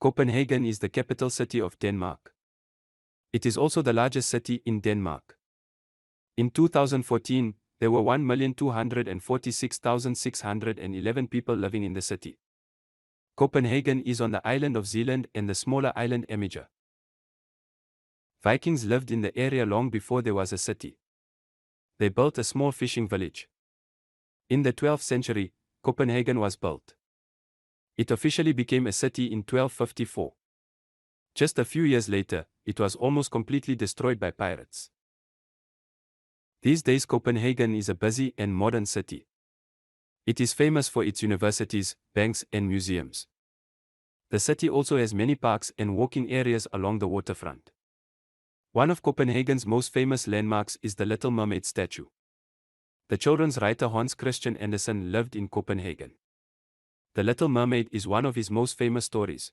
Copenhagen is the capital city of Denmark. It is also the largest city in Denmark. In 2014, there were 1,246,611 people living in the city. Copenhagen is on the island of Zealand and the smaller island Amager. Vikings lived in the area long before there was a city. They built a small fishing village. In the 12th century, Copenhagen was built. It officially became a city in 1254. Just a few years later, it was almost completely destroyed by pirates. These days Copenhagen is a busy and modern city. It is famous for its universities, banks and museums. The city also has many parks and walking areas along the waterfront. One of Copenhagen's most famous landmarks is the Little Mermaid statue. The children's writer Hans Christian Andersen lived in Copenhagen. The Little Mermaid is one of his most famous stories.